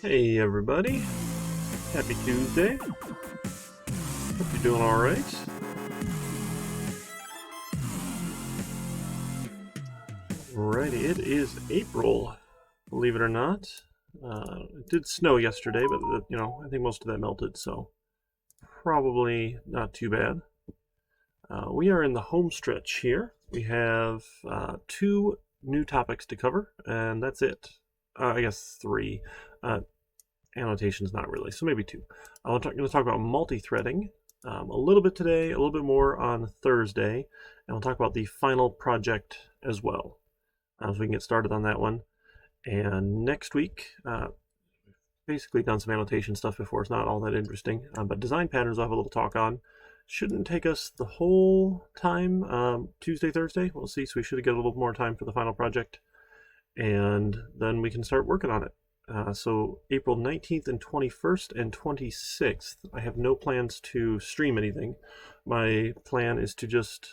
Hey everybody, happy Tuesday. Hope you're doing alright. Alrighty, it is April, believe it or not. It did snow yesterday, but I think most of that melted, so probably not too bad. We are in the home stretch here. We have two new topics to cover, and that's it. I guess three. Annotations, not really, so maybe two. I'm going to talk about multi-threading a little bit today, a little bit more on Thursday, and we'll talk about the final project as well, so we can get started on that one. And next week, basically done some annotation stuff before. It's not all that interesting, but design patterns I'll have a little talk on. Shouldn't take us the whole time, Tuesday, Thursday. We'll see, so we should get a little more time for the final project, and then we can start working on it. So April 19th and 21st and 26th, I have no plans to stream anything. My plan is to just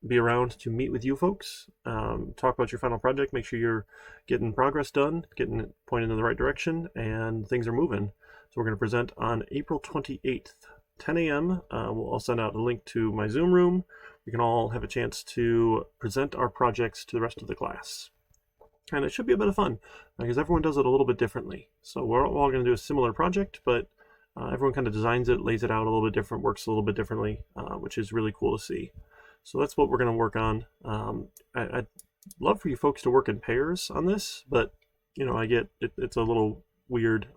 be around to meet with you folks, talk about your final project, make sure you're getting progress done, getting it pointed in the right direction, and things are moving. So we're going to present on April 28th, 10 a.m. I'll send out a link to my Zoom room. We can all have a chance to present our projects to the rest of the class. And it should be a bit of fun, because everyone does it a little bit differently. So we're all going to do a similar project, but everyone kind of designs it, lays it out a little bit different, works a little bit differently, which is really cool to see. So that's what we're going to work on. I'd love for you folks to work in pairs on this, but I get it's a little weird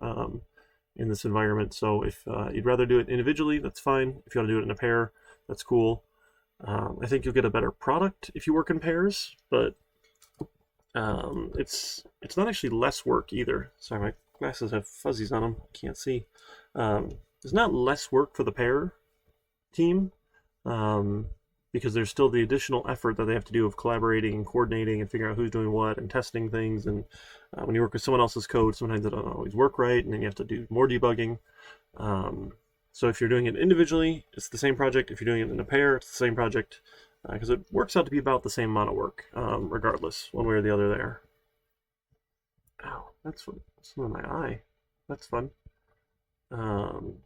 in this environment. So if you'd rather do it individually, that's fine. If you want to do it in a pair, that's cool. I think you'll get a better product if you work in pairs, but it's not actually less work either. Sorry, my glasses have fuzzies on them. Can't see. It's not less work for the pair team, because there's still the additional effort that they have to do of collaborating and coordinating and figuring out who's doing what and testing things. And when you work with someone else's code, sometimes it doesn't always work right, and then you have to do more debugging. So if you're doing it individually, it's the same project. If you're doing it in a pair, it's the same project. Because it works out to be about the same amount of work, regardless, one way or the other there. Ow, that's some of my eye. That's fun. And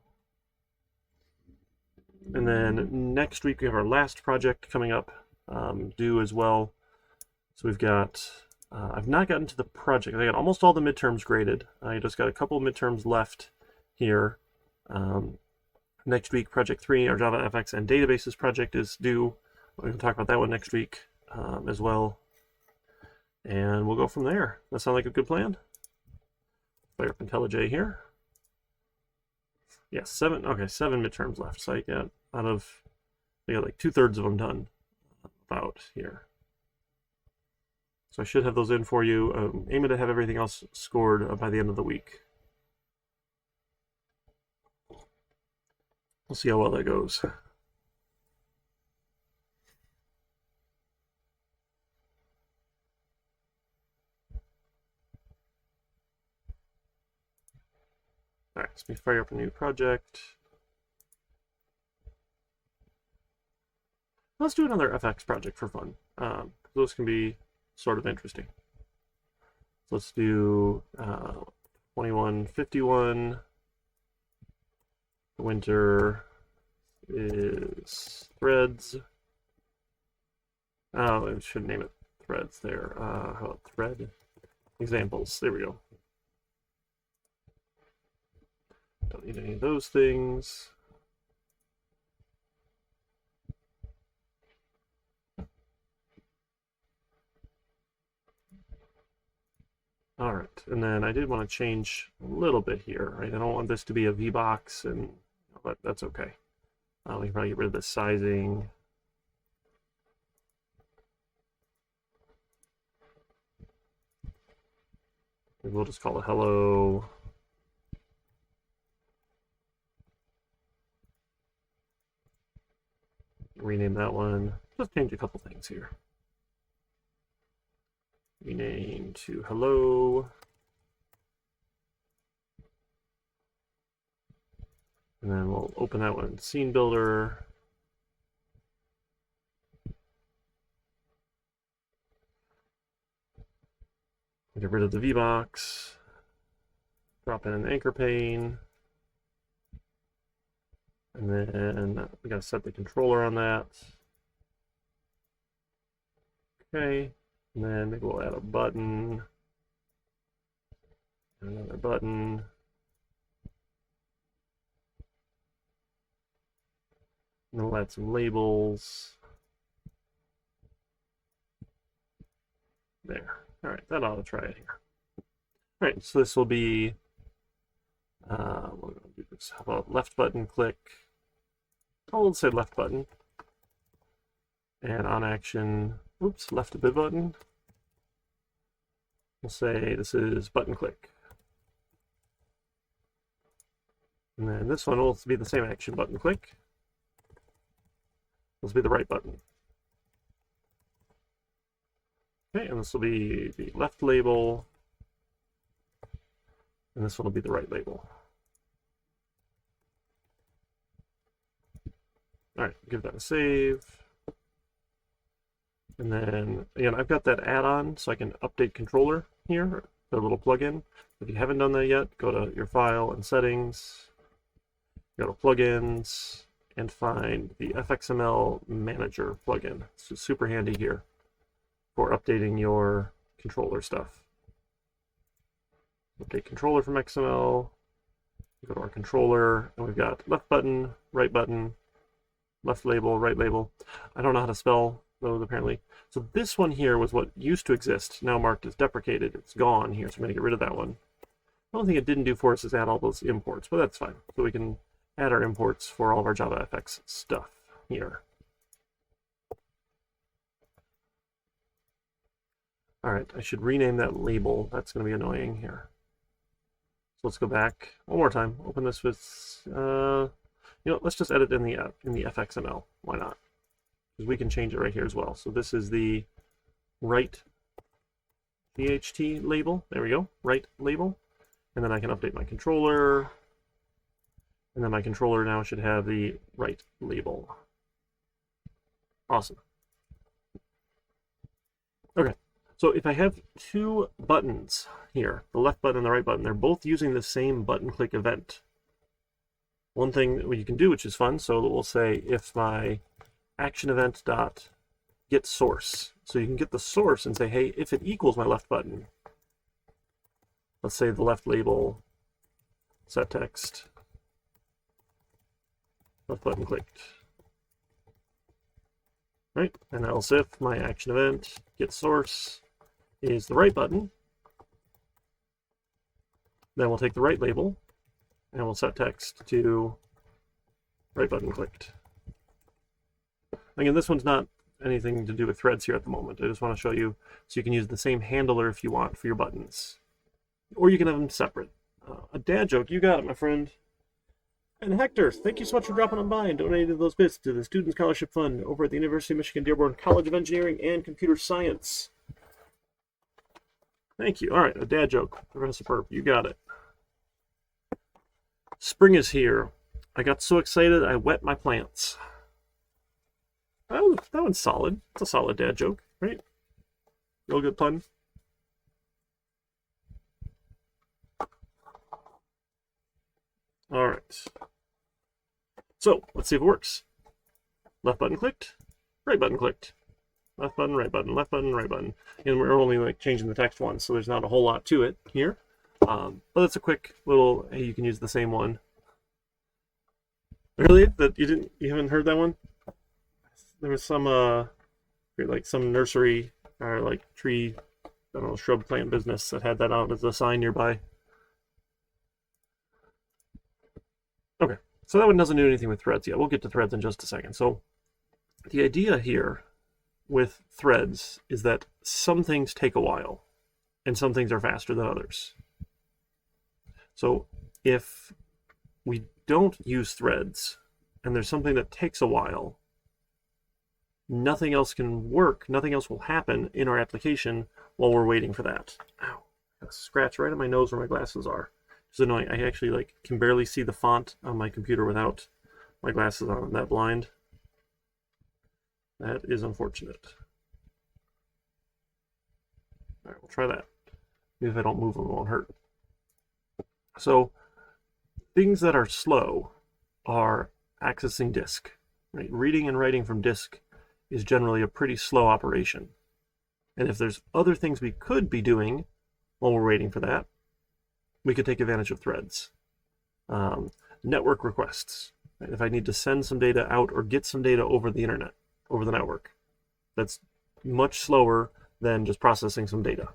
then next week we have our last project coming up, due as well. So we've got, I've not gotten to the project. I got almost all the midterms graded. I just got a couple of midterms left here. Next week, project 3, our Java FX and databases project is due. We can talk about that one next week as well. And we'll go from there. That sound like a good plan? Fire up IntelliJ here. Yeah, 7 midterms left. So I got I got like 2/3 of them done about here. So I should have those in for you. Aiming to have everything else scored by the end of the week. We'll see how well that goes. All right, let me fire up a new project. Let's do another FX project for fun. Those can be sort of interesting. So let's do 2151. Winter is threads. Oh, I should name it threads there. How about thread examples? There we go. Don't need any of those things. All right, and then I did want to change a little bit here, right? I don't want this to be a VBox, but that's okay. We can probably get rid of the sizing. Maybe we'll just call it hello. Rename that one. Just change a couple things here. Rename to hello. And then we'll open that one in Scene Builder. Get rid of the VBox. Drop in an anchor pane. And then we got to set the controller on that. Okay. And then maybe we'll add a button. Another button. And we'll add some labels. There. All right, that ought to try it here. All right, so this will be, we're going to do this. How about left button click? Oh, let's say left button. And on action, oops, left bit button. We'll say this is button click. And then this one will be the same action, button click. This will be the right button. Okay, and this will be the left label. And this one will be the right label. All right, give that a save. And then, again, I've got that add-on so I can update controller here, the little plugin. If you haven't done that yet, go to your file and settings, go to plugins, and find the FXML Manager plugin. It's just super handy here for updating your controller stuff. Update controller from XML, go to our controller, and we've got left button, left label, right label. I don't know how to spell those apparently. So this one here was what used to exist, now marked as deprecated. It's gone here, so I'm going to get rid of that one. The only thing it didn't do for us is add all those imports, but that's fine. So we can add our imports for all of our JavaFX stuff here. All right, I should rename that label. That's going to be annoying here. So let's go back one more time. Open this with, let's just edit in the FXML. Why not? Because we can change it right here as well. So this is the right GHT label. There we go, right label. And then I can update my controller. And then my controller now should have the right label. Awesome. Okay, so if I have two buttons here, the left button and the right button, they're both using the same button click event. One thing that you can do, which is fun, so we'll say if my action event dot get source. So you can get the source and say, hey, if it equals my left button, let's say the left label set text, left button clicked. Right, and else if my action event get source is the right button, then we'll take the right label and we'll set text to right button clicked. Again, this one's not anything to do with threads here at the moment. I just want to show you so you can use the same handler if you want for your buttons. Or you can have them separate. A dad joke, you got it, my friend. And Hector, thank you so much for dropping on by and donating those bits to the Student Scholarship Fund over at the University of Michigan Dearborn College of Engineering and Computer Science. Thank you. All right, a dad joke. Professor Perp, you got it. Spring is here. I got so excited I wet my plants. That one's solid. It's a solid dad joke, right? Real good pun. All right. So let's see if it works. Left button clicked, right button clicked. Left button, right button, left button, right button. And we're only like changing the text once, so there's not a whole lot to it here. But it's a quick little, hey, you can use the same one. Really? That you haven't heard that one? There was some like some nursery or like tree, I don't know, shrub plant business that had that out as a sign nearby. Okay, so that one doesn't do anything with threads yet. We'll get to threads in just a second. So the idea here with threads is that some things take a while and some things are faster than others. So if we don't use threads and there's something that takes a while, nothing else can work, nothing else will happen in our application while we're waiting for that. Ow, got a scratch right on my nose where my glasses are. It's annoying. I actually can barely see the font on my computer without my glasses on. I'm that blind. That is unfortunate. All right, we'll try that. Maybe if I don't move them, it won't hurt. So things that are slow are accessing disk. Right? Reading and writing from disk is generally a pretty slow operation. And if there's other things we could be doing while we're waiting for that, we could take advantage of threads. Network requests. Right? If I need to send some data out or get some data over the internet, over the network, that's much slower than just processing some data.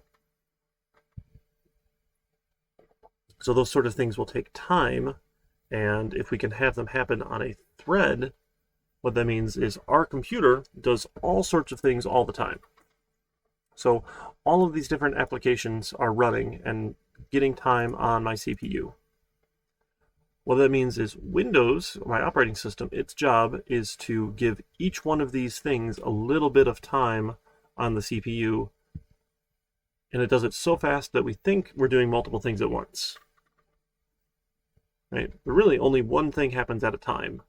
So those sort of things will take time, and if we can have them happen on a thread, what that means is our computer does all sorts of things all the time. So all of these different applications are running and getting time on my CPU. What that means is Windows, my operating system, its job is to give each one of these things a little bit of time on the CPU, and it does it so fast that we think we're doing multiple things at once. Right? But really only one thing happens at a time.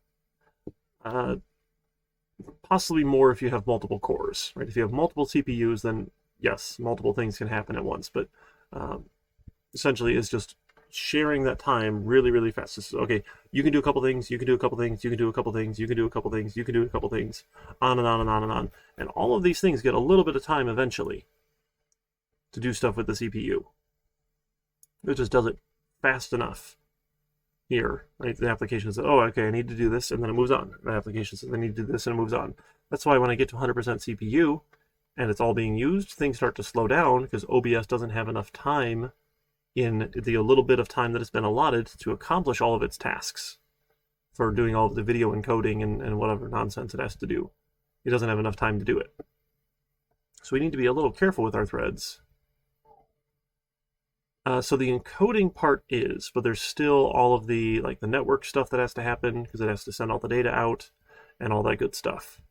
Possibly more if you have multiple cores. Right? If you have multiple CPUs, then yes, multiple things can happen at once, but essentially it's just sharing that time really, really fast. This is, okay, you can do a couple things, you can do a couple things, you can do a couple things, you can do a couple things, you can do a couple things, on and on and on and on. And all of these things get a little bit of time eventually to do stuff with the CPU. It just does it fast enough. Here, right? The application says, oh, okay, I need to do this, and then it moves on. The application says, I need to do this, and it moves on. That's why when I get to 100% CPU, and it's all being used, things start to slow down, because OBS doesn't have enough time in the little bit of time that it's been allotted to accomplish all of its tasks for doing all of the video encoding and whatever nonsense it has to do. It doesn't have enough time to do it. So we need to be a little careful with our threads. So the encoding part is, but there's still all of the the network stuff that has to happen because it has to send all the data out and all that good stuff.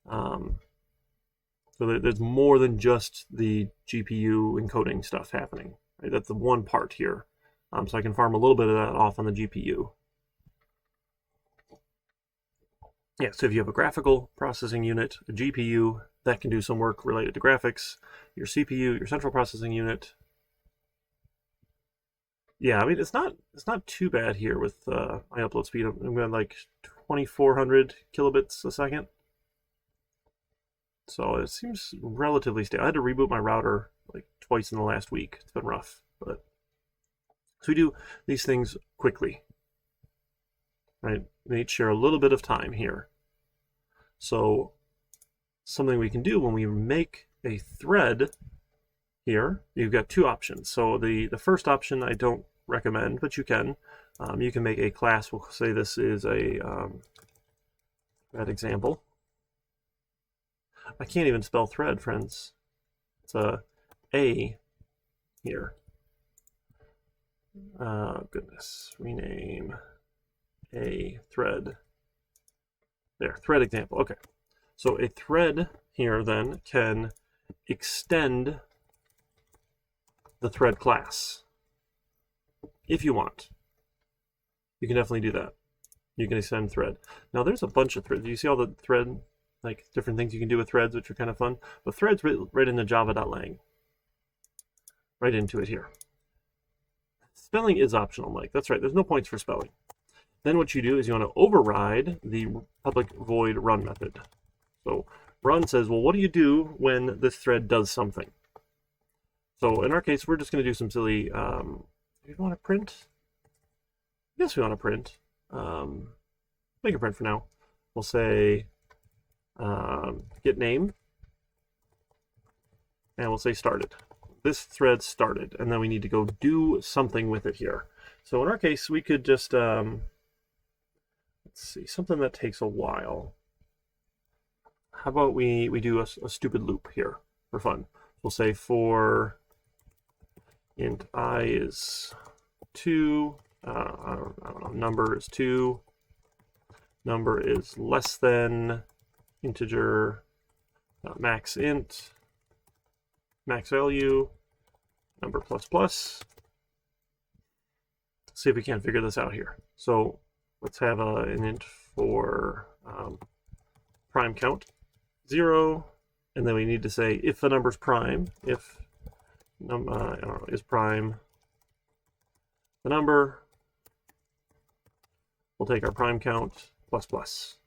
So there's more than just the GPU encoding stuff happening. Right? That's the one part here. So I can farm a little bit of that off on the GPU. Yeah, so if you have a graphical processing unit, a GPU, that can do some work related to graphics. Your CPU, your central processing unit. Yeah, I mean, it's not too bad here with my upload speed. I'm going like 2,400 kilobits a second. So it seems relatively stable. I had to reboot my router like twice in the last week. It's been rough, but so we do these things quickly, right? We need to share a little bit of time here. So something we can do when we make a thread here, you've got two options. So the first option I don't recommend, but you can. You can make a class. We'll say this is a that example. I can't even spell thread, friends. It's a here. Goodness. Rename a thread. There, thread example. Okay. So a thread here then can extend the thread class if you want. You can definitely do that. You can extend thread. Now there's a bunch of threads. Do you see all the thread, like different things you can do with threads, which are kind of fun? But threads right into java.lang. Right into it here. Spelling is optional, Mike. That's right. There's no points for spelling. Then what you do is you want to override the public void run method. So run says, well, what do you do when this thread does something? So in our case, we're just going to do some silly, do we want to print? Yes, we want to print. Make a print for now. We'll say get name, and we'll say started. This thread started, and then we need to go do something with it here. So in our case, we could just, let's see, something that takes a while. How about we do a stupid loop here for fun? We'll say for int I is 2, I don't know, number is 2, number is less than integer max int, max value, number plus plus. Let's see if we can't figure this out here. So let's have an int for prime count 0, and then we need to say if the number's prime, if I don't know, is prime the number. We'll take our prime count plus plus.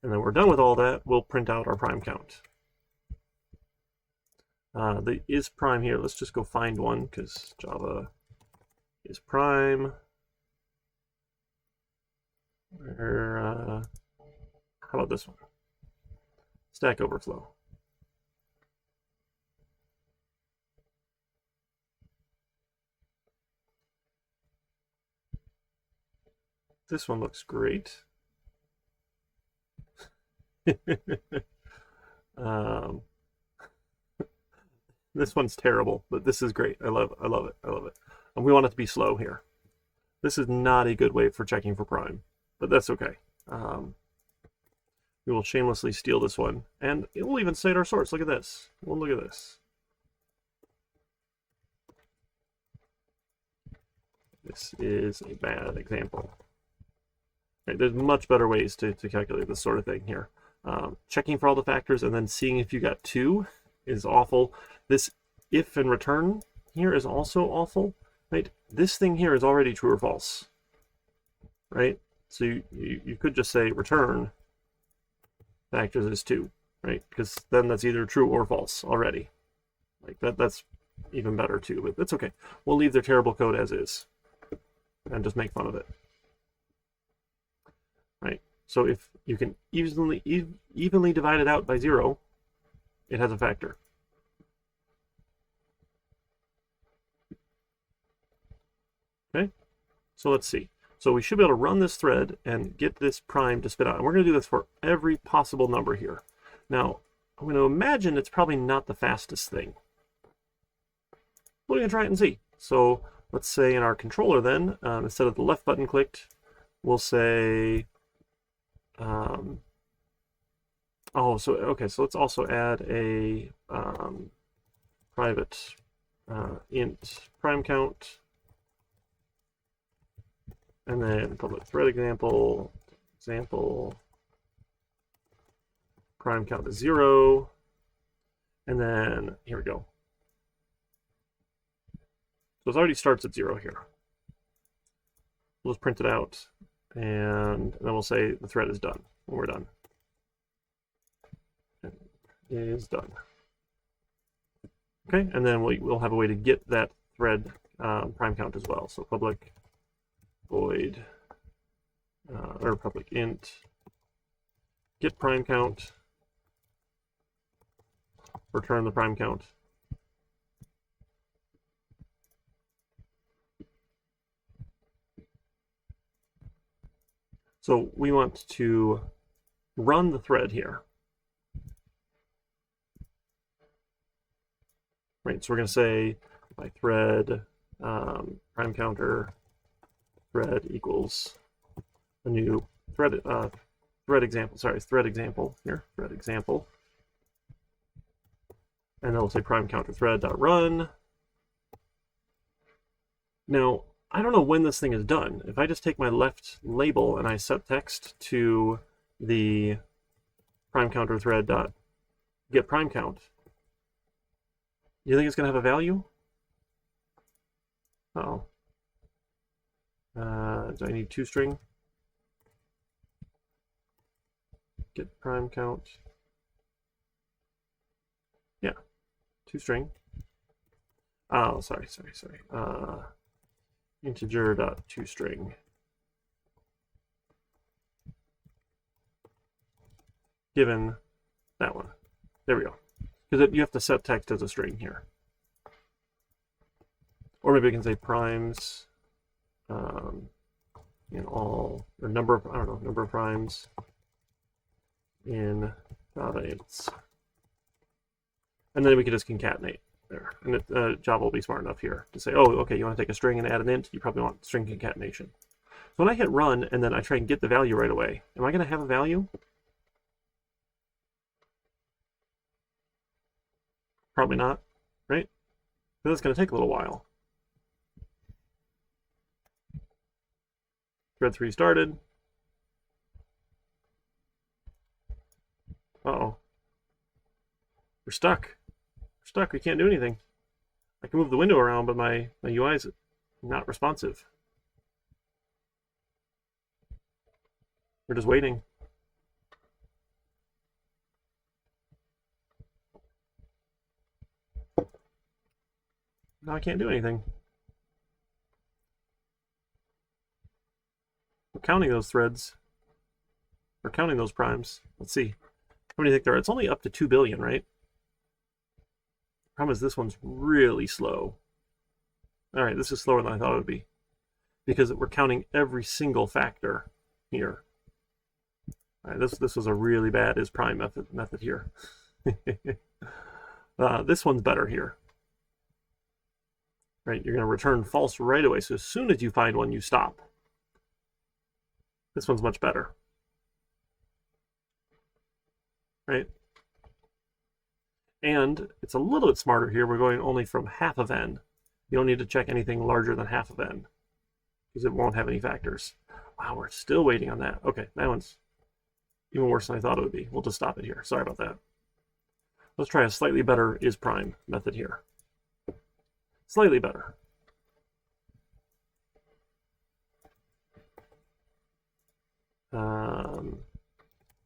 And then we're done with all that, we'll print out our prime count. The is prime here, let's just go find one because Java is prime. How about this one? Stack Overflow. This one looks great. This one's terrible, but this is great. I love it. I love it. I love it. And we want it to be slow here. This is not a good way for checking for prime, but that's okay. We will shamelessly steal this one, and it will even cite our source. Look at this. Well, look at this. This is a bad example. Right, there's much better ways to calculate this sort of thing here. Checking for all the factors and then seeing if you got 2 is awful. This if and return here is also awful. Right? This thing here is already true or false. Right? So you could just say return factors is 2, right? Because then that's either true or false already. Like that's even better too, but that's okay. We'll leave their terrible code as is and just make fun of it. Right? So if you can evenly divide it out by 0, it has a factor. Okay? So let's see. So we should be able to run this thread and get this prime to spit out. And we're going to do this for every possible number here. Now, I'm going to imagine it's probably not the fastest thing. We're going to try it and see. So let's say in our controller then, instead of the left button clicked, we'll say, so let's also add a private int prime count. And then public thread example, prime count is 0. And then here we go. So it already starts at 0 here. We'll just print it out, and then we'll say the thread is done when we're done. It is done. Okay, and then we'll have a way to get that thread prime count as well. So public void or public int get prime count, return the prime count. So we want to run the thread here. Right, so we're going to say my thread prime counter thread equals a new thread example. Sorry, thread example here. Thread example, and then we'll say prime counter thread dot run. Now I don't know when this thing is done. If I just take my left label and I set text to the prime counter thread dot get prime count, you think it's going to have a value? Uh-oh. Do I need toString? Get prime count. Yeah, toString. Oh, sorry. Integer.toString. Given that one. There we go. Because you have to set text as a string here. Or maybe we can say primes in all, or number of, I don't know, number of primes in Java ints. And then we can just concatenate there. And Java will be smart enough here to say, oh, okay, you want to take a string and add an int? You probably want string concatenation. So when I hit run and then I try and get the value right away, am I going to have a value? Probably not, right? But that's going to take a little while. Thread 3 started. Uh-oh. We're stuck. We're stuck. We can't do anything. I can move the window around, but my UI is not responsive. We're just waiting. Now I can't do anything. We're counting those threads. We're counting those primes. Let's see. How many do you think there are? It's only up to 2 billion, right? Problem is this one's really slow. All right, this is slower than I thought it would be, because we're counting every single factor here. All right, this was a really bad is prime method here. This one's better here. Right, you're going to return false right away. So as soon as you find one, you stop. This one's much better. Right? And it's a little bit smarter here. We're going only from half of n. You don't need to check anything larger than half of n, because it won't have any factors. Wow, we're still waiting on that. Okay, that one's even worse than I thought it would be. We'll just stop it here. Sorry about that. Let's try a slightly better is prime method here. Slightly better.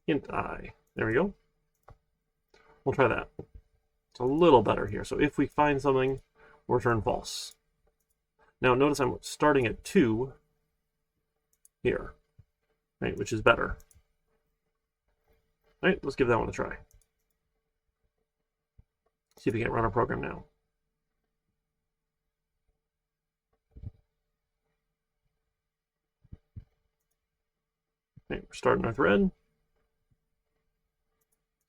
Int I. There we go. We'll try that. It's a little better here. So if we find something, we'll return false. Now notice I'm starting at 2 here, right, which is better. All right, let's give that one a try. See if we can't run our program now. Okay, we're starting our thread.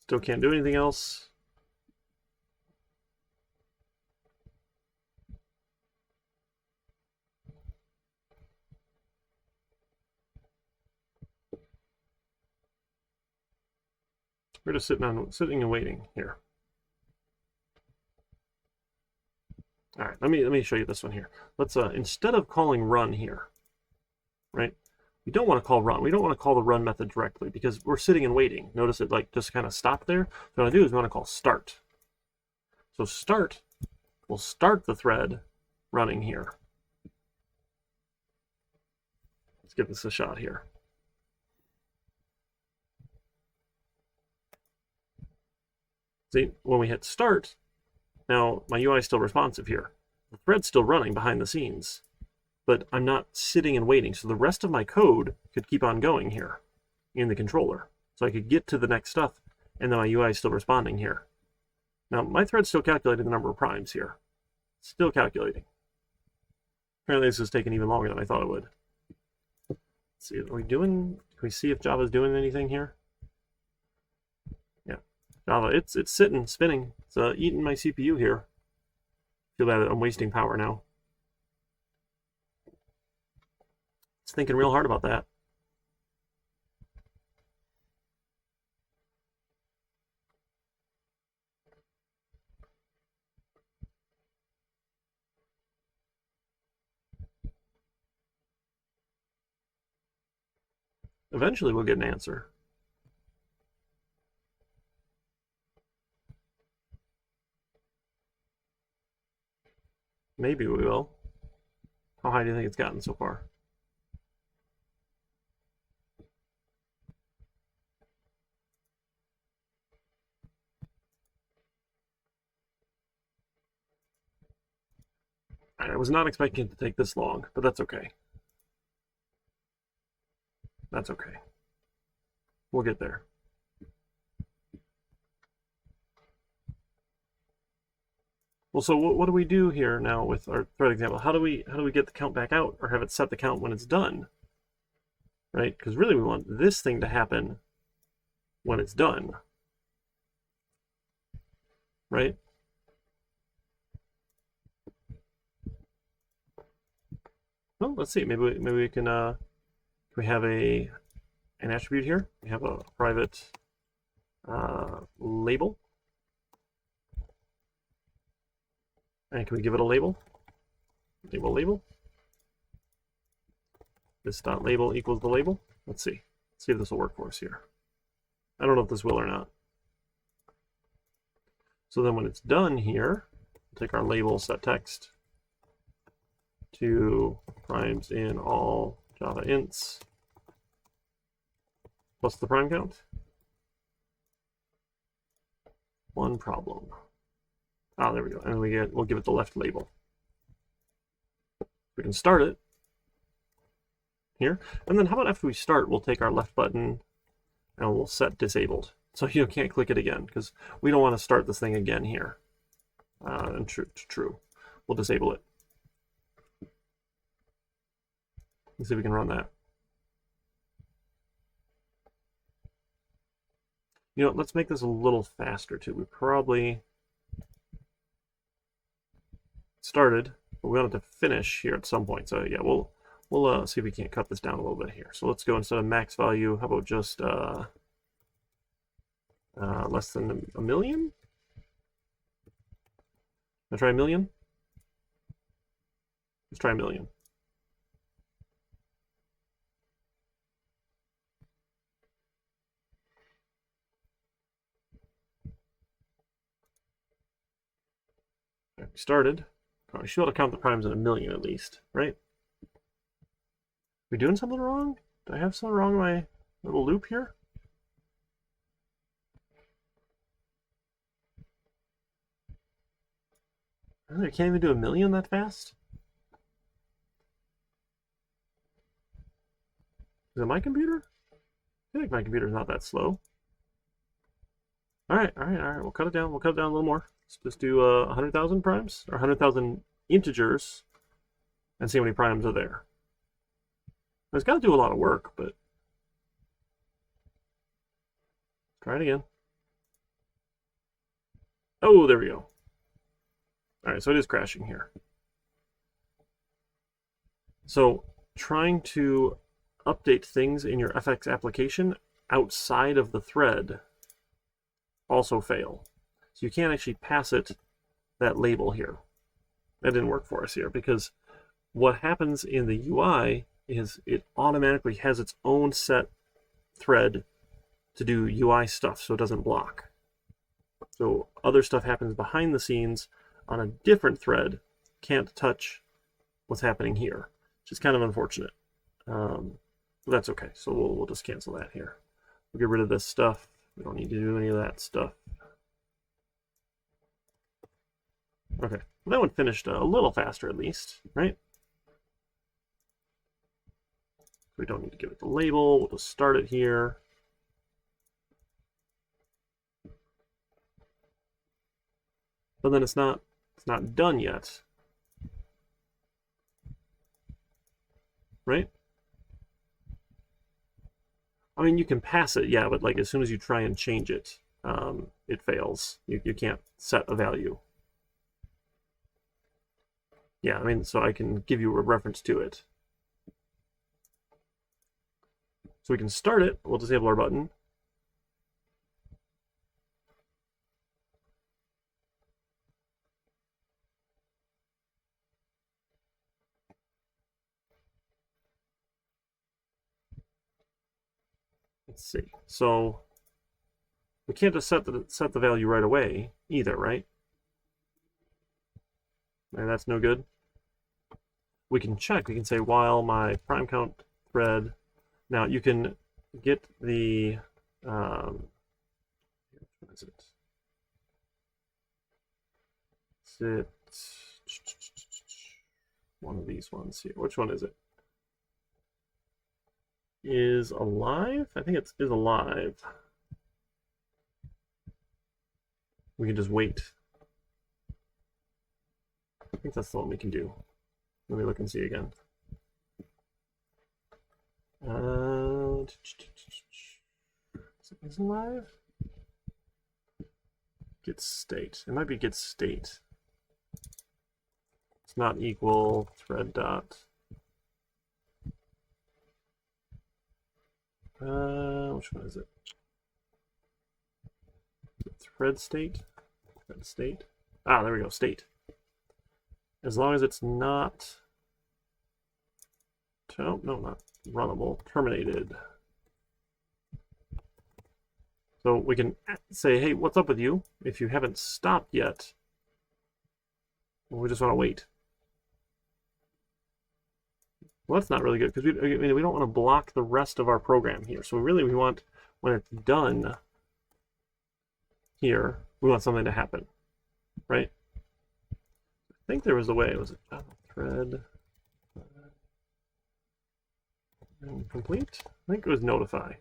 Still can't do anything else. We're just sitting and waiting here. All right, let me show you this one here. Let's instead of calling run here, right? We don't want to call run. We don't want to call the run method directly because we're sitting and waiting. Notice it like just kind of stopped there. So what I do is we want to call start. So start will start the thread running here. Let's give this a shot here. See, when we hit start, now my UI is still responsive here. The thread's still running behind the scenes, but I'm not sitting and waiting. So the rest of my code could keep on going here in the controller. So I could get to the next stuff, and then my UI is still responding here. Now my thread's still calculating the number of primes here. Still calculating. Apparently this is taking even longer than I thought it would. Let's see, are we doing, can we see if Java's doing anything here? Yeah, Java, it's sitting, spinning. It's eating my CPU here. Feel bad that I'm wasting power now. It's thinking real hard about that. Eventually we'll get an answer. Maybe we will. How high do you think it's gotten so far? I was not expecting it to take this long, but that's okay. That's okay. We'll get there. Well, so what do we do here now with our thread example? How do we get the count back out, or have it set the count when it's done? Right? Because really we want this thing to happen when it's done. Right? Well, let's see. Maybe we can we have an attribute here. We have a private label. And can we give it a label? Label. This dot label equals the label. Let's see. Let's see if this will work for us here. I don't know if this will or not. So then when it's done here, we'll take our label set text to primes in all Java ints. plus the prime count. One problem. Ah, there we go. And we'll give it the left label. We can start it here. And then how about after we start, we'll take our left button and we'll set disabled. So you can't click it again because we don't want to start this thing again here. And true. We'll disable it. Let's see if we can run that. You know, let's make this a little faster too. We probably started, but we want it to finish here at some point. So yeah, we'll see if we can't cut this down a little bit here. So let's go, instead of max value, how about just less than a million? I'll try a million. Let's try a million. Okay, we started. We should be able to count the primes in a million at least, right? We doing something wrong? Do I have something wrong in my little loop here? Really, I can't even do a million that fast? Is it my computer? I feel like my computer's not that slow. All right. We'll cut it down. We'll cut it down a little more. Let's just do 100,000 primes, or 100,000 integers, and see how many primes are there. It's got to do a lot of work, but try it again. Oh, there we go. All right, so it is crashing here. So trying to update things in your FX application outside of the thread also fail. So you can't actually pass it that label here. That didn't work for us here, because what happens in the UI is it automatically has its own set thread to do UI stuff, so it doesn't block. So other stuff happens behind the scenes on a different thread, can't touch what's happening here, which is kind of unfortunate. But that's okay, so we'll just cancel that here. We'll get rid of this stuff. We don't need to do any of that stuff. Okay, well, that one finished a little faster at least, right? We don't need to give it the label. We'll just start it here. But then it's not done yet, right? I mean, you can pass it, yeah, but like as soon as you try and change it, it fails. You can't set a value. Yeah, I mean, so I can give you a reference to it. So we can start it. We'll disable our button. Let's see. So we can't just set the value right away either, right? And that's no good. We can check. We can say while my prime count thread. Now you can get the what is it? Is it one of these ones here? Which one is it? Is alive? I think it is alive. We can just wait. I think that's the one we can do. Let me look and see again. Is it alive? Get state. It might be get state. It's not equal thread dot. Which one is it? Thread state? Thread state? Ah, there we go, state. As long as it's not, oh, no, not runnable, terminated. So we can say, hey, what's up with you? If you haven't stopped yet, we just want to wait. Well, that's not really good because we don't want to block the rest of our program here. So we want when it's done here, we want something to happen, right? I think there was a way. Was it thread complete? I think it was notify.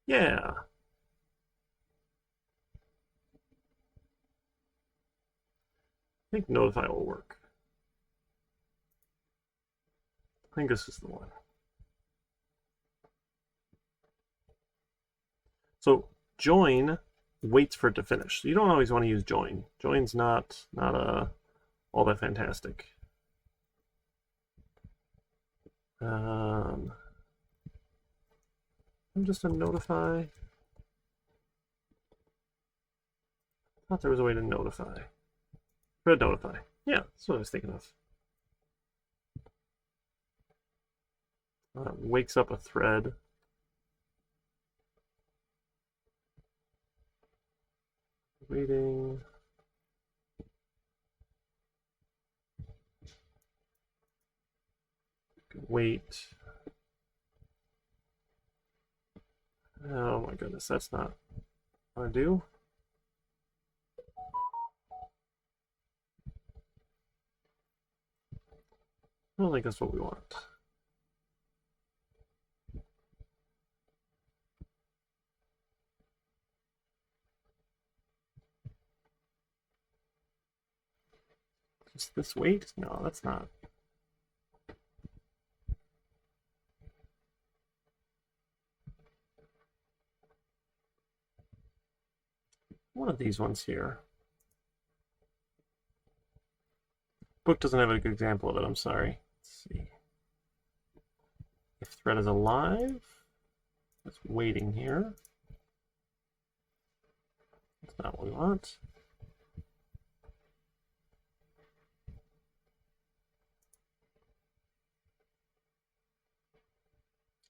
Yeah. I think notify will work. I think this is the one. So join waits for it to finish. So you don't always want to use join. Join's not all that fantastic. I'm just a notify. I thought there was a way to notify. Thread notify. Yeah, that's what I was thinking of. Wakes up a thread. Waiting. Wait. Oh my goodness, that's not what I do. I don't think that's what we want. Just this wait? No, that's not. One of these ones here. Book doesn't have a good example of it, I'm sorry. Let's see. If thread is alive, it's waiting here. That's not what we want.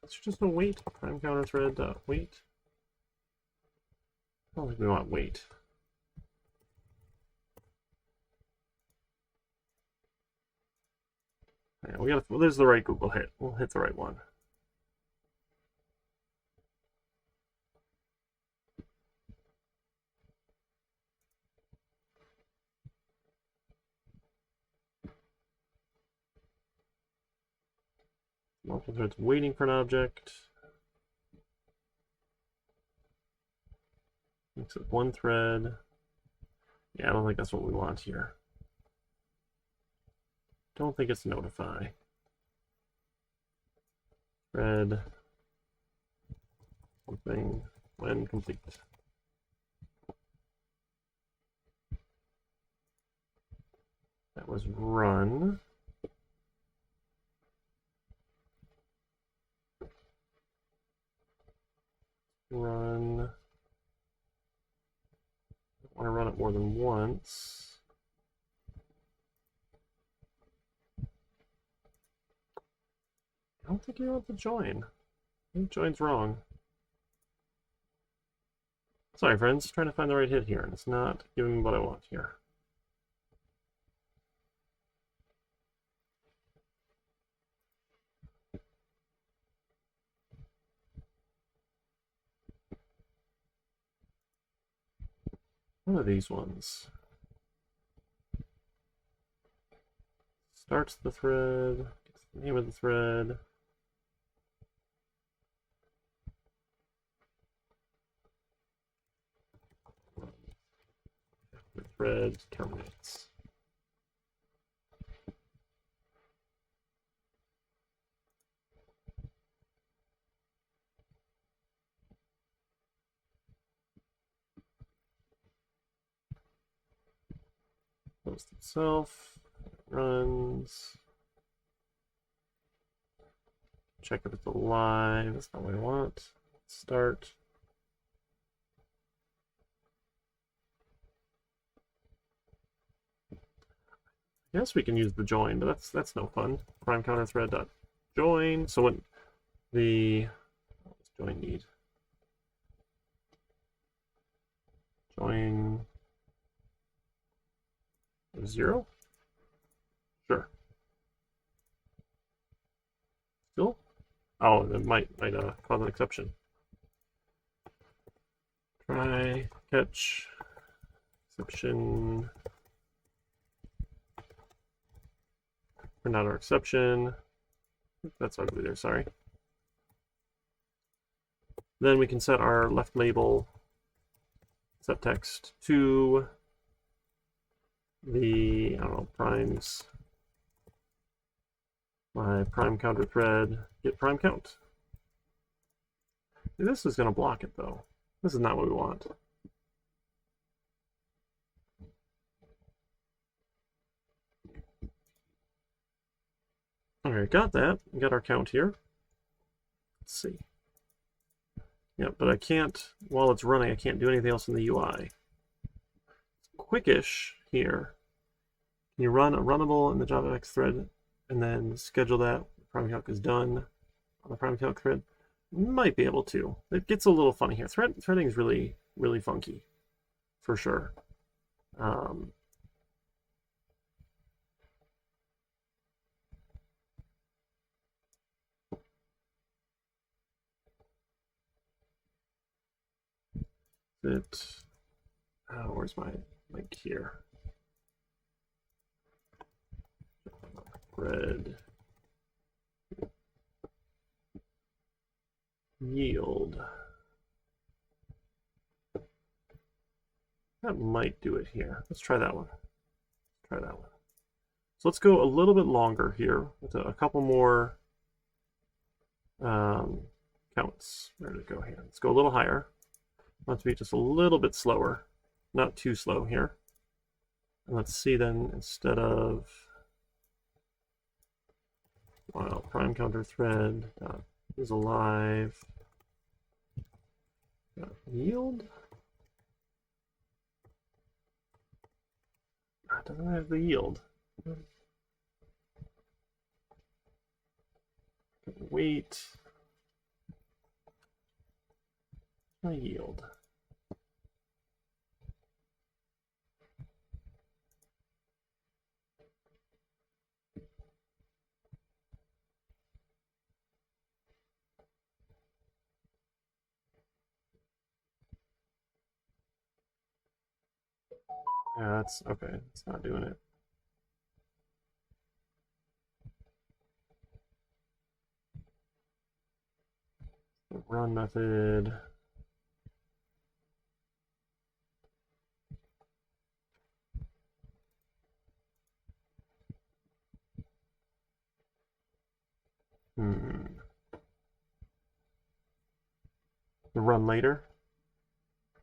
It's just a wait. Prime counter thread wait. I don't think we want wait. Yeah, we got. Well, there's the right Google hit. We'll hit the right one. Multiple threads waiting for an object. Makes it one thread. Yeah, I don't think that's what we want here. Don't think it's notify. Thread something when complete. That was run. Run. I want to run it more than once. I don't think you want to join. I think join's wrong. Sorry, friends. Trying to find the right hit here, and it's not giving me what I want here. One of these ones. Starts the thread, gets the name of the thread. The thread terminates. Post itself, runs. Check if it's alive. That's not what I want. Start. Yes, we can use the join, but that's no fun. Prime counter thread dot join. So when the what does join need? Join 0? Sure. Still? Oh, that might cause an exception. Try catch exception. Print out our exception. That's ugly there, sorry. Then we can set our left label, set text to the, I don't know, primes. My prime counter thread, get prime count. This is going to block it though. This is not what we want. All right, got that. We got our count here. Let's see. Yeah, but I can't, while it's running, I can't do anything else in the UI. Quickish here. Can you run a runnable in the JavaX thread and then schedule that? Prime calc is done on the prime calc thread. Might be able to. It gets a little funny here. Threading is really, really funky, for sure. Where's my link here? Thread yield. That might do it here. Let's try that one. Try that one. So let's go a little bit longer here with a couple more counts. Where did it go here? Let's go a little higher. I want it to be just a little bit slower, not too slow here. And let's see then, instead of while prime counter thread is alive yield. It doesn't have the yield. Wait. My yield. Yeah, that's okay. It's not doing it. The run method. The run later.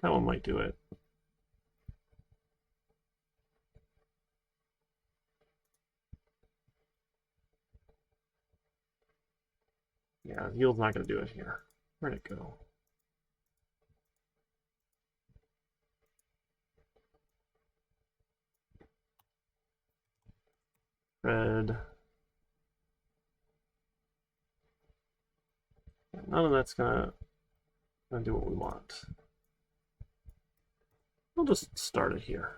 That one might do it. Yeah, yield's not going to do it here. Where'd it go? Thread. None of that's gonna do what we want. We'll just start it here.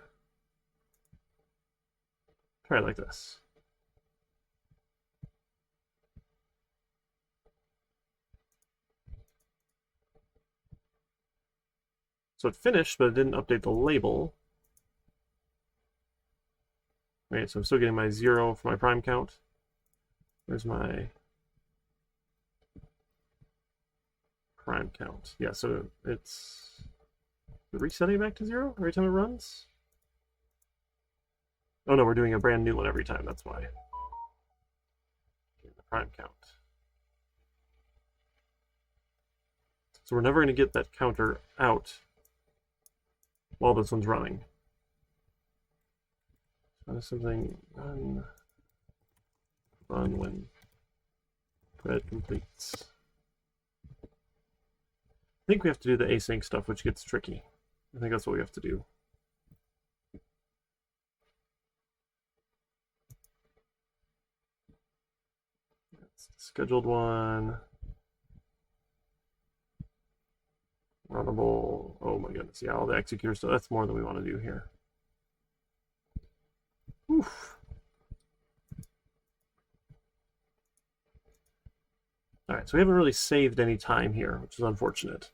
Try it like this. So it finished, but it didn't update the label. Right, so I'm still getting my 0 for my prime count. Where's my prime count? Yeah, so it's resetting back to 0 every time it runs? Oh no, we're doing a brand new one every time, that's why. The prime count. So we're never going to get that counter out while this one's running. So something run when thread completes. I think we have to do the async stuff, which gets tricky. I think that's what we have to do. That's the scheduled one. Runnable. Oh my goodness. Yeah, all the executor stuff. That's more than we want to do here. Oof. All right, so we haven't really saved any time here, which is unfortunate.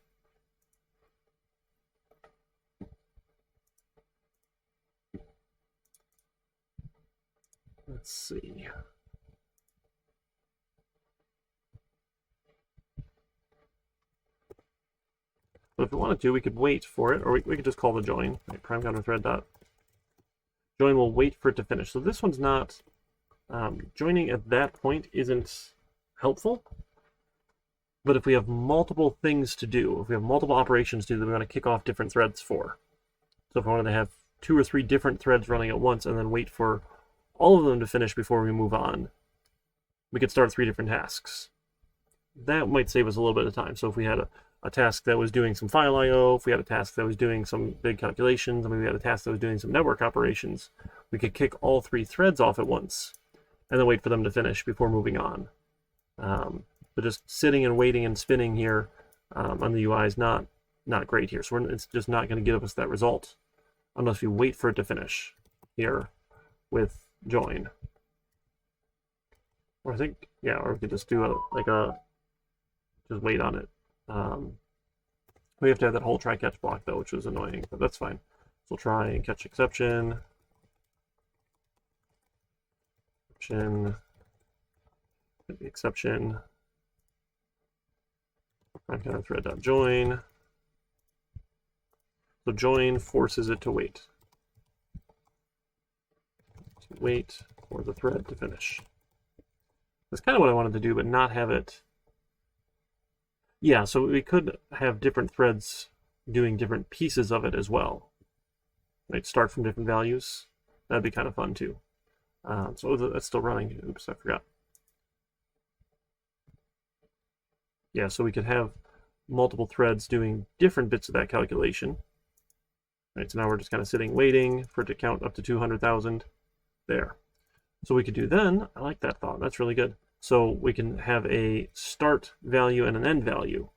let's see. But if we wanted to, we could wait for it, or we could just call the join. Right, prime counter thread dot join will wait for it to finish. So this one's not joining at that point isn't helpful. But if we have multiple things to do, if we have multiple operations to do that we want to kick off different threads for, so if I wanted to have 2 or 3 different threads running at once and then wait for all of them to finish before we move on, we could start 3 different tasks. That might save us a little bit of time. So if we had a task that was doing some file I/O, if we had a task that was doing some big calculations, and maybe we had a task that was doing some network operations, we could kick all 3 threads off at once and then wait for them to finish before moving on. But just sitting and waiting and spinning here on the UI is not great here. So it's just not going to give us that result unless we wait for it to finish here with join. Or I think, yeah, or we could just do just wait on it. We have to have that whole try catch block though, which was annoying, but that's fine. So we'll try and catch exception. The exception. Prime counter thread.join. So join forces it to wait. To wait for the thread to finish. That's kind of what I wanted to do, but not have it. Yeah, so we could have different threads doing different pieces of it as well. Right, start from different values. That'd be kind of fun too. So that's still running. Oops, I forgot. Yeah, so we could have multiple threads doing different bits of that calculation. Right, so now we're just kind of sitting waiting for it to count up to 200,000 there. So we could do then, I like that thought, that's really good. So we can have a start value and an end value.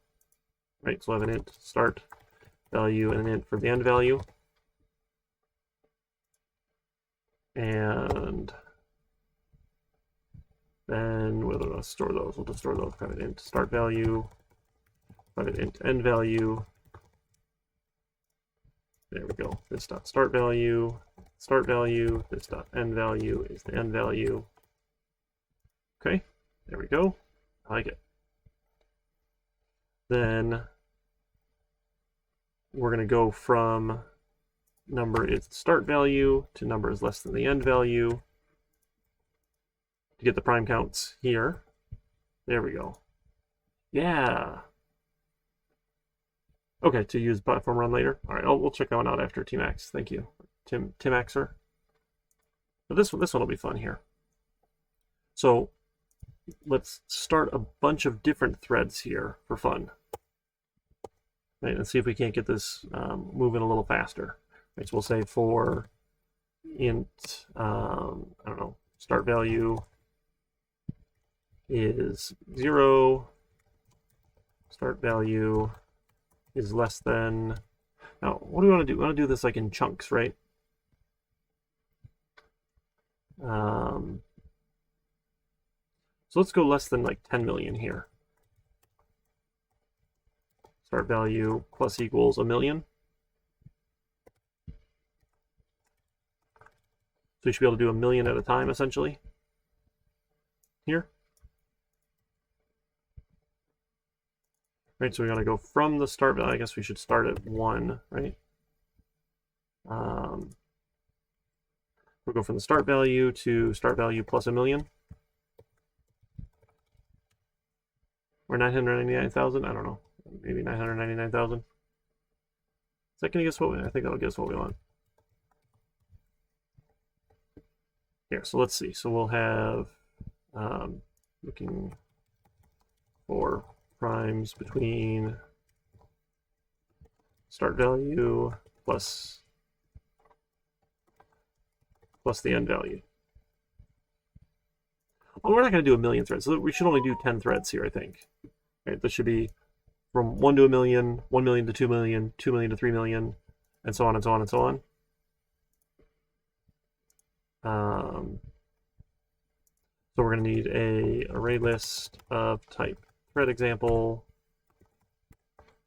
Right, so we'll have an int start value and an int for the end value. And then we're going to store those. We'll just store those private int start value, private int end value. There we go. This dot start value. This dot end value is the end value. Okay, there we go. I like it. Then we're going to go from number is the start value to number is less than the end value to get the prime counts here. There we go. Yeah. Okay, to use platform run later. All right, we'll check that one out after Tmax. Thank you, Tim Axer. But this one will be fun here. So let's start a bunch of different threads here for fun. Right, and see if we can't get this moving a little faster. Right, so we'll say for int, I don't know, start value is 0. Start value is less than. Now, what do we want to do? We want to do this like in chunks, right? So let's go less than like 10 million here. Start value plus equals 1 million. So you should be able to do 1 million at a time, essentially. Here. Right, so we want to go from the start value. I guess we should start at 1, right? We'll go from the start value to start value plus 1 million. Or 999,000? I don't know. Maybe 999,000. Is that going to guess what I think that'll guess what we want. Here, so let's see. So we'll have looking for primes between start value plus the end value. Well, we're not going to do 1 million threads, so we should only do 10 threads here, I think. Right, this should be from 1 to 1 million, 1 million to 2 million, 2 million to 3 million, and so on and so on and so on. So we're going to need a array list of type thread example.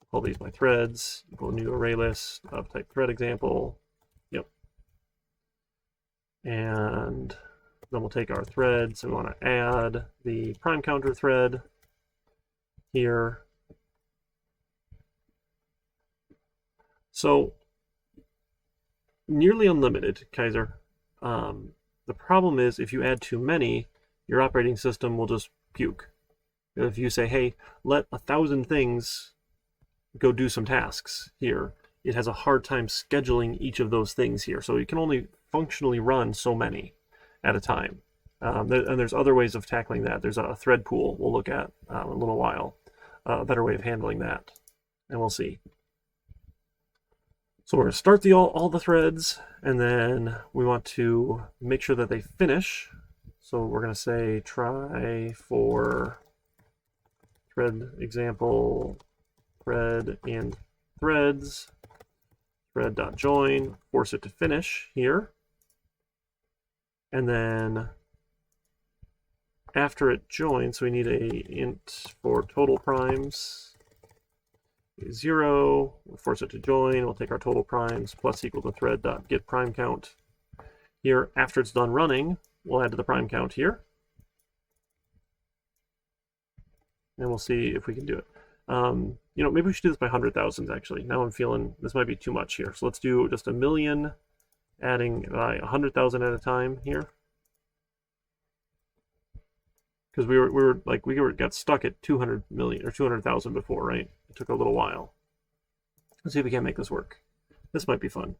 Call these my threads. Equal new array list of type thread example. Yep. And then we'll take our threads, and we want to add the prime counter thread here. So nearly unlimited, Kaiser. The problem is if you add too many, your operating system will just puke. If you say, hey, let 1,000 things go do some tasks here, it has a hard time scheduling each of those things here. So you can only functionally run so many at a time. And there's other ways of tackling that. There's a thread pool we'll look at in a little while, a better way of handling that, and we'll see. So we're going to start all the threads, and then we want to make sure that they finish. So we're going to say try for thread example, thread and threads, thread.join, force it to finish here. And then after it joins, we need a int for total primes. 0, we'll force it to join, we'll take our total primes plus equal to thread.get prime count. Here, after it's done running, we'll add to the prime count here. And we'll see if we can do it. You know, maybe we should do this by 100,000s actually. Now I'm feeling this might be too much here. So let's do just 1,000,000, adding 100,000 at a time here. Because we got stuck at 200 million or 200,000 before, right? It took a little while. Let's see if we can make this work. This might be fun.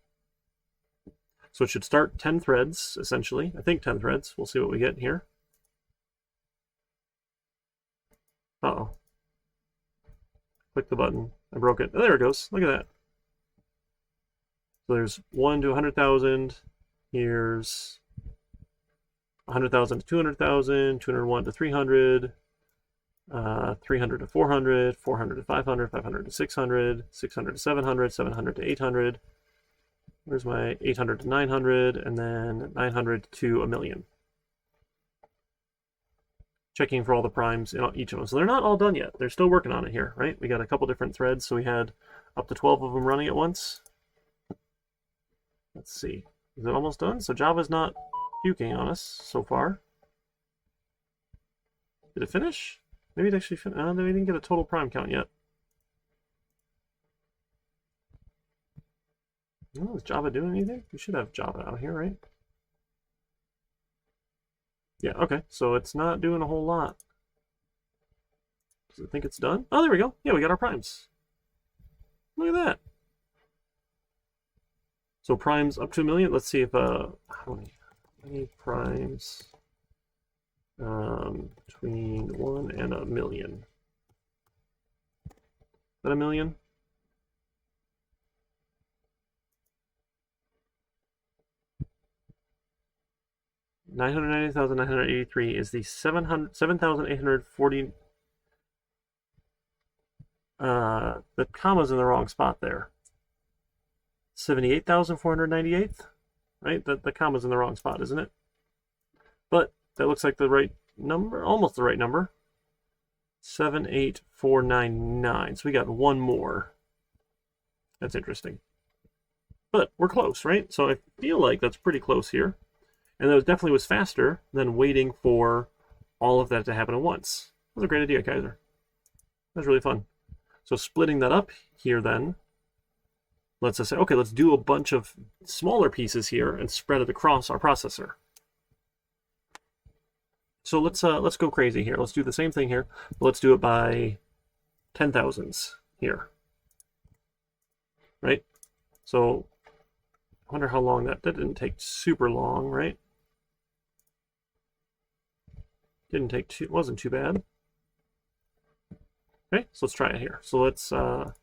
So it should start 10 threads, essentially. I think 10 threads. We'll see what we get here. Uh-oh. Click the button. I broke it. Oh, there it goes. Look at that. So there's 1 to 100,000. Here's 100,000 to 200,000, 201 to 300, 300 to 400, 400 to 500, 500 to 600, 600 to 700, 700 to 800. Where's my 800 to 900, and then 900 to 1,000,000. Checking for all the primes in each of them. So they're not all done yet. They're still working on it here, right? We got a couple different threads, so we had up to 12 of them running at once. Let's see. Is it almost done? So Java's not puking on us so far. Did it finish? Maybe it actually finished. We didn't get a total prime count yet. Oh, is Java doing anything? We should have Java out here, right? Yeah, okay. So it's not doing a whole lot. Does it think it's done? Oh, there we go. Yeah, we got our primes. Look at that. So primes up to 1,000,000. Let's see if how many primes between 1 and 1,000,000. Is that 1,000,000? $990,983 is the 7,840. The comma's in the wrong spot there. 78,498, right? The comma's in the wrong spot, isn't it? But that looks like the right number, almost the right number. 78499. So we got one more. That's interesting. But we're close, right? So I feel like that's pretty close here. And that definitely was faster than waiting for all of that to happen at once. That was a great idea, Kaiser. That was really fun. So splitting that up here then lets us say, okay, let's do a bunch of smaller pieces here and spread it across our processor. So let's go crazy here. Let's do the same thing here, but let's do it by 10,000s here. Right? So I wonder how long that didn't take super long, right? It wasn't too bad. Okay, so let's try it here. So let's see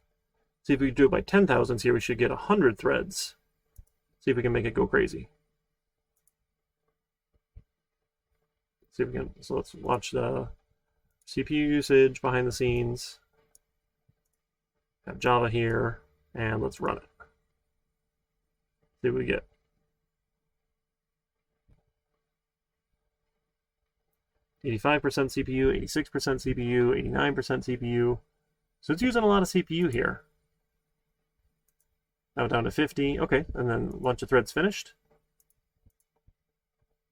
if we do it by 10,000s here. We should get 100 threads. See if we can make it go crazy. See if we can. So let's watch the CPU usage behind the scenes. Have Java here, and let's run it. See what we get. %85 CPU, 86% CPU, 89% CPU. So it's using a lot of CPU here. Now down to 50. Okay, and then a bunch of threads finished.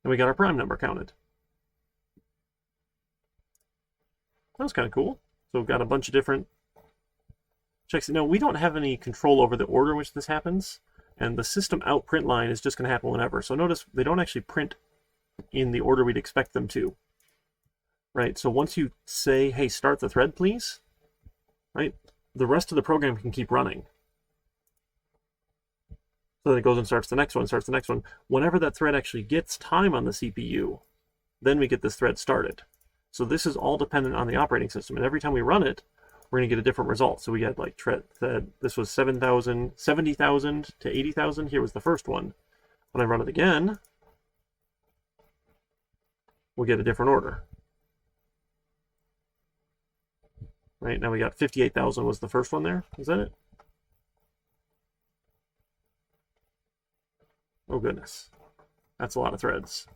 And we got our prime number counted. That was kind of cool. So we've got a bunch of different checks. Now, we don't have any control over the order in which this happens, and the system out print line is just going to happen whenever. So notice they don't actually print in the order we'd expect them to. Right? So once you say, hey, start the thread, please, right, the rest of the program can keep running. So then it goes and starts the next one, starts the next one. Whenever that thread actually gets time on the CPU, then we get this thread started. So this is all dependent on the operating system. And every time we run it, we're going to get a different result. So we get like thread, this was 7,000, 70,000 to 80,000. Here was the first one. When I run it again, we'll get a different order. Right, now we got 58,000 was the first one there. Is that it? Oh goodness, that's a lot of threads.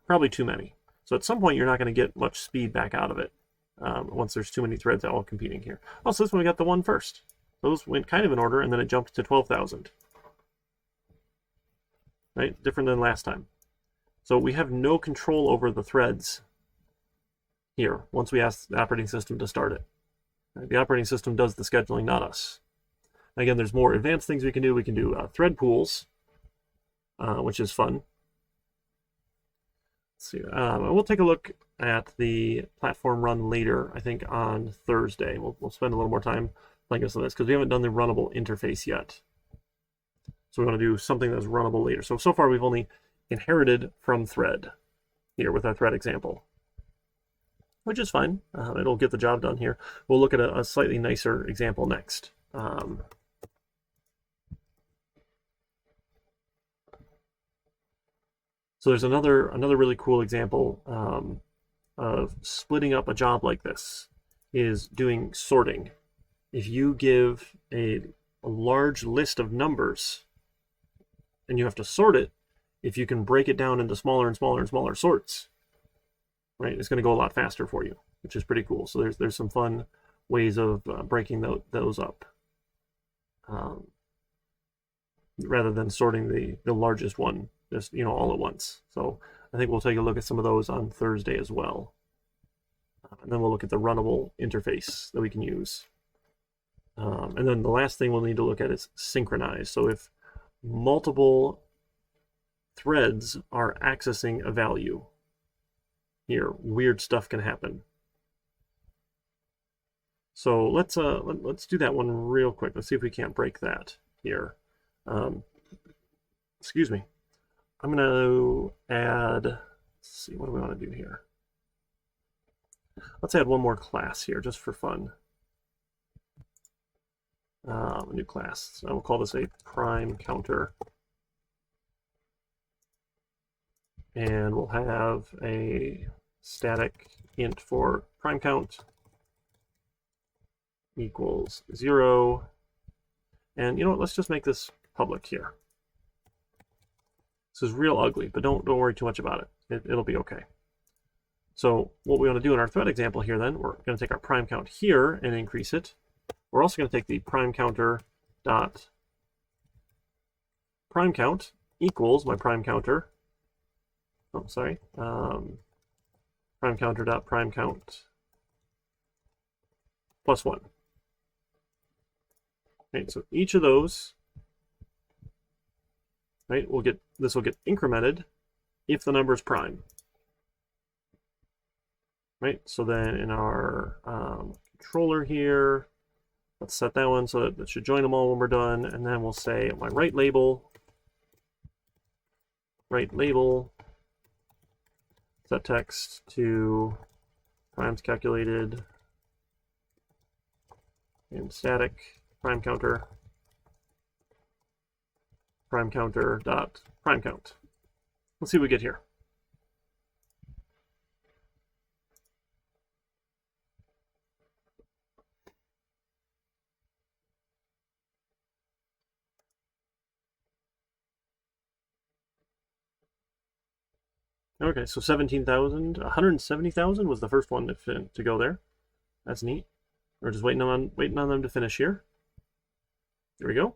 Probably too many. So at some point you're not going to get much speed back out of it once there's too many threads all competing here. Oh, so this one we got the one first. Those went kind of in order, and then it jumped to 12,000. Right, different than last time. So we have no control over the threads here once we ask the operating system to start it. Right, the operating system does the scheduling, not us. Again, there's more advanced things we can do. We can do thread pools, which is fun. Let's see. We'll take a look at the platform run later, I think on Thursday. We'll spend a little more time playing with this because we haven't done the runnable interface yet. So we want to do something that's runnable later. So far we've only inherited from thread here with our thread example, which is fine. It'll get the job done here. We'll look at a slightly nicer example next. So there's another really cool example of splitting up a job like this, is doing sorting. If you give a large list of numbers and you have to sort it, if you can break it down into smaller and smaller and smaller sorts, right, it's going to go a lot faster for you, which is pretty cool. So there's some fun ways of breaking those up, rather than sorting the largest one just all at once. So I think we'll take a look at some of those on Thursday as well, and then we'll look at the runnable interface that we can use. And then the last thing we'll need to look at is synchronize. So if multiple threads are accessing a value, here weird stuff can happen. So let's do that one real quick. Let's see if we can't break that here. Excuse me. I'm going to add, let's see, what do we want to do here? Let's add one more class here just for fun. A new class. So we'll call this a prime counter. And we'll have a static int for prime count equals 0. And you know what, let's just make this public here. This is real ugly, but don't worry too much about it. It'll be okay. So what we want to do in our thread example here then, we're going to take our prime count here and increase it. We're also going to take the prime counter dot prime count equals my prime counter. Oh, sorry. Prime counter dot prime count plus 1. Right, so each of those, right, this will get incremented if the number is prime. Right, so then in our controller here, let's set that one so that should join them all when we're done, and then we'll say my right label, set text to primes calculated and static prime counter dot prime count. Let's see what we get here. Okay, so 17,000, 170,000 was the first one to go there. That's neat. We're just waiting on them to finish here. Here we go.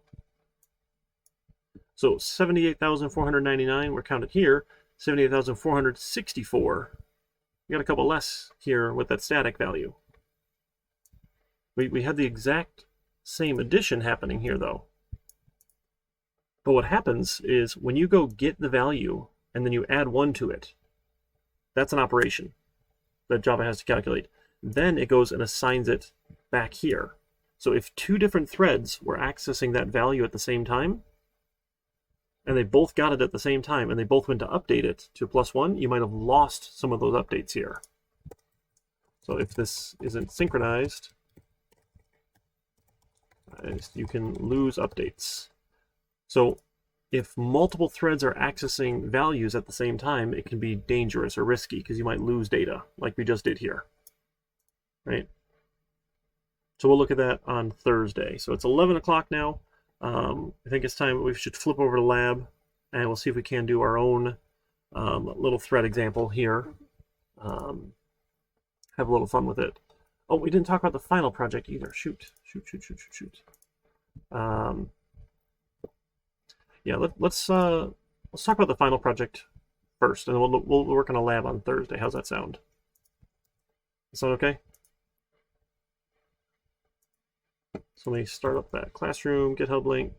So 78,499 were counted here. 78,464. We got a couple less here with that static value. We had the exact same addition happening here, though. But what happens is when you go get the value and then you add 1 to it, that's an operation that Java has to calculate. Then it goes and assigns it back here. So if 2 different threads were accessing that value at the same time, and they both got it at the same time, and they both went to update it to +1, you might have lost some of those updates here. So if this isn't synchronized, you can lose updates. So if multiple threads are accessing values at the same time, it can be dangerous or risky because you might lose data, like we just did here, right? So we'll look at that on Thursday. So it's 11 o'clock now. I think it's time we should flip over to lab, and we'll see if we can do our own little thread example here. Have a little fun with it. Oh, we didn't talk about the final project either. Shoot. Yeah, let's talk about the final project first, and then we'll work on a lab on Thursday. How's that sound? Sound okay? So let me start up that classroom GitHub link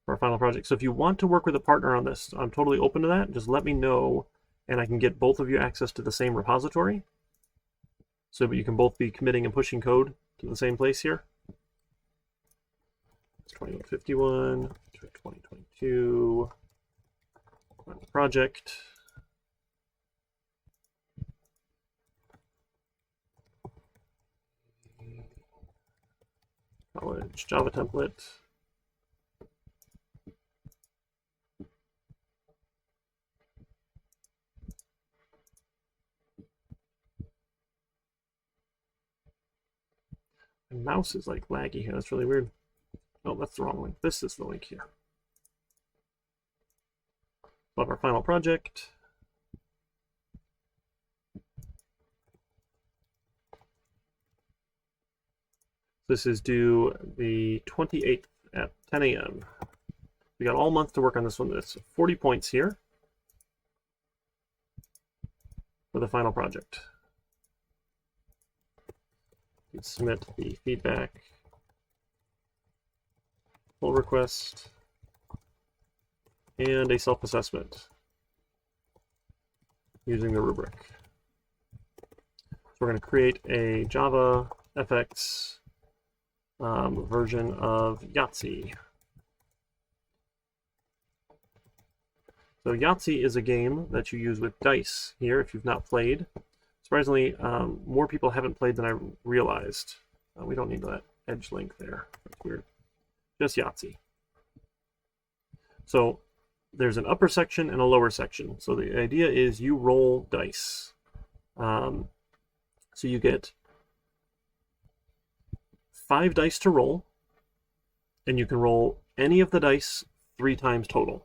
for our final project. So if you want to work with a partner on this, I'm totally open to that. Just let me know, and I can get both of you access to the same repository, so that you can both be committing and pushing code to the same place here. It's 2151, 2022, project. College Java template. My mouse is like laggy here. That's really weird. Oh, that's the wrong link. This is the link here. Love our final project. This is due the 28th at 10 a.m. We got all month to work on this one. It's 40 points here for the final project. You submit the feedback, pull request, and a self-assessment using the rubric. So we're going to create a Java FX version of Yahtzee. So Yahtzee is a game that you use with dice here if you've not played. Surprisingly, more people haven't played than I realized. We don't need that edge link there. That's weird. Just Yahtzee. So there's an upper section and a lower section. So the idea is you roll dice. So you get 5 dice to roll, and you can roll any of the dice 3 times total.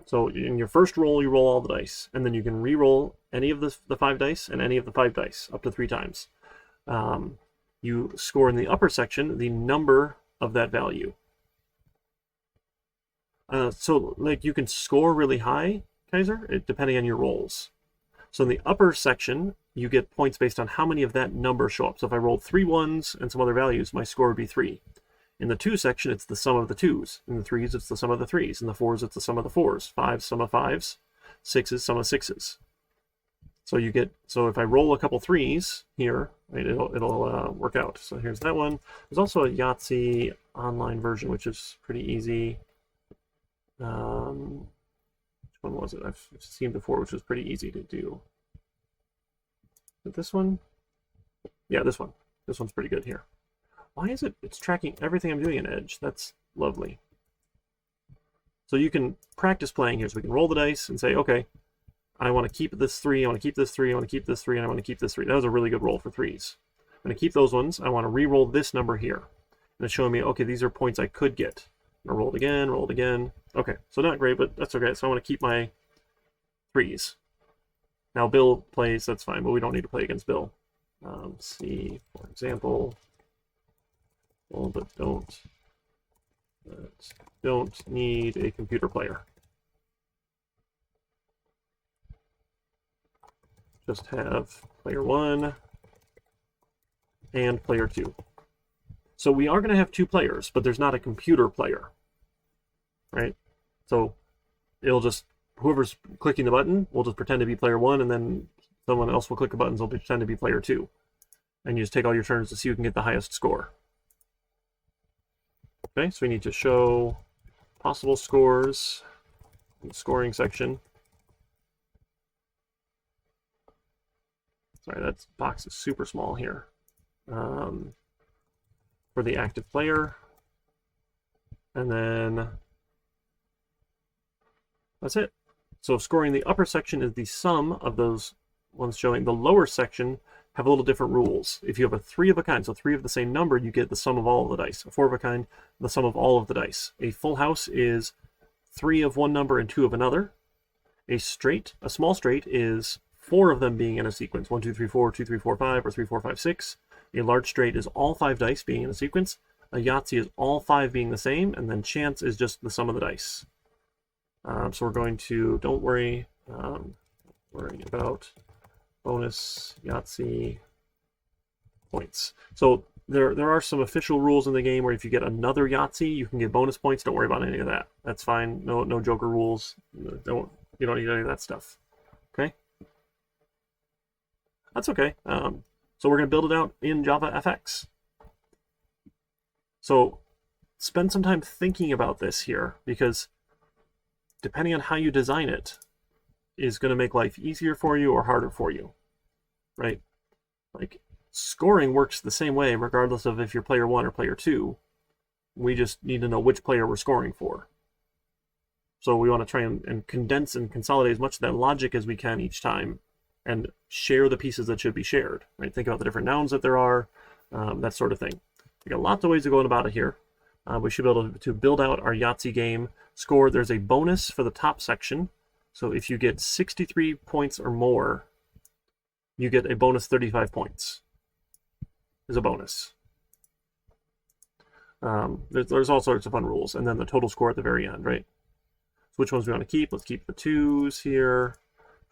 So in your first roll, you roll all the dice, and then you can re-roll any of the 5 dice and any of the 5 dice up to 3 times. You score in the upper section the number of that value. So like you can score really high, Kaiser, depending on your rolls. So in the upper section, you get points based on how many of that number show up. So if I rolled 3 1s and some other values, my score would be 3. In the 2 section, it's the sum of the 2s. In the 3s, it's the sum of the 3s. In the 4s, it's the sum of the 4s. 5s, sum of 5s. 6s, sum of 6s. So you get, so if I roll a couple 3s here, right, it'll work out. So here's that one. There's also a Yahtzee online version, which is pretty easy. Which one was it? I've seen before, which was pretty easy to do. Is it this one? Yeah, this one. This one's pretty good here. Why is it? It's tracking everything I'm doing in Edge. That's lovely. So you can practice playing here. So we can roll the dice and say, okay, I want to keep this 3, I want to keep this 3, I want to keep this 3, and I want to keep this 3. That was a really good roll for 3s. I'm going to keep those ones. I want to re-roll this number here. And it's showing me, okay, these are points I could get. I'm going to roll it again, roll it again. Okay, so not great, but that's okay. So I want to keep my 3s. Now Bill plays, that's fine, but we don't need to play against Bill. C, for example. Well, but don't need a computer player. just have player 1 and player 2. So we are going to have 2 players, but there's not a computer player, right? So it'll just, whoever's clicking the button will just pretend to be player 1, and then someone else will click the buttons, will pretend to be player 2. And you just take all your turns to see who can get the highest score. Okay, so we need to show possible scores in the scoring section. Sorry, that box is super small here. For the active player. And then that's it. So scoring the upper section is the sum of those ones showing. The lower section have a little different rules. If you have a 3 of a kind, so 3 of the same number, you get the sum of all of the dice. A 4 of a kind, the sum of all of the dice. A full house is 3 of one number and 2 of another. A small straight is 4 of them being in a sequence. 1, 2, 3, 4, 2, 3, 4, 5, or 3, 4, 5, 6. A large straight is all 5 dice being in a sequence. A Yahtzee is all 5 being the same, and then chance is just the sum of the dice. So we're going to, don't worry, worrying about bonus Yahtzee points. So there are some official rules in the game where if you get another Yahtzee, you can get bonus points. Don't worry about any of that. That's fine. No Joker rules. You don't need any of that stuff. Okay? That's okay. So we're going to build it out in JavaFX. So spend some time thinking about this here, because depending on how you design it is going to make life easier for you or harder for you, right? Like, scoring works the same way regardless of if you're player 1 or player 2. We just need to know which player we're scoring for. So we want to try and condense and consolidate as much of that logic as we can each time and share the pieces that should be shared, right? Think about the different nouns that there are, that sort of thing. We got lots of ways of going about it here. We should be able to build out our Yahtzee game score. There's a bonus for the top section. So if you get 63 points or more, you get a bonus 35 points as a bonus. There's all sorts of fun rules. And then the total score at the very end, right? So which ones we want to keep? Let's keep the 2s here.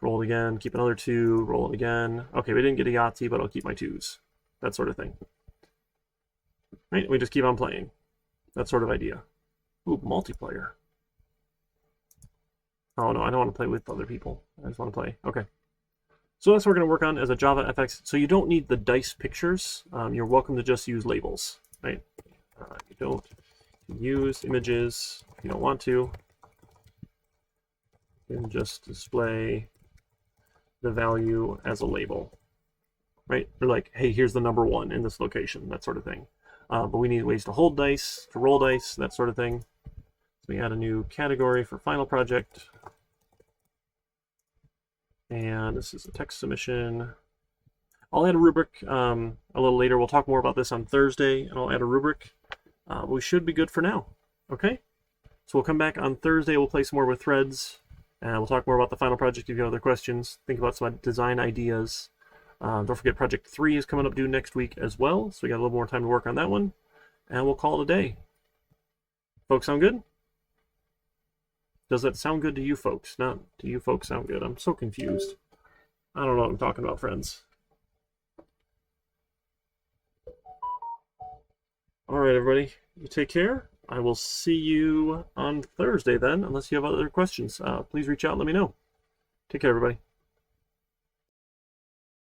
Roll it again. Keep another 2. Roll it again. Okay, we didn't get a Yahtzee, but I'll keep my 2s. That sort of thing. Right? We just keep on playing. That sort of idea. Ooh, multiplayer. Oh no, I don't want to play with other people. I just want to play. Okay. So that's what we're going to work on as a JavaFX. So you don't need the dice pictures. You're welcome to just use labels, right? You don't use images if you don't want to. You can just display the value as a label, right? Or like, hey, here's the number 1 in this location, that sort of thing. But we need ways to hold dice, to roll dice, that sort of thing. So we add a new category for final project. And this is a text submission. I'll add a rubric a little later. We'll talk more about this on Thursday, and I'll add a rubric. We should be good for now. Okay? So we'll come back on Thursday. We'll play some more with threads. And we'll talk more about the final project if you have other questions. Think about some design ideas. Don't forget Project 3 is coming up due next week as well, so we got a little more time to work on that one. And we'll call it a day. Folks sound good? Does that sound good to you folks? Not do you folks sound good? I'm so confused. I don't know what I'm talking about, friends. All right, everybody. You take care. I will see you on Thursday then, unless you have other questions. Please reach out and let me know. Take care, everybody.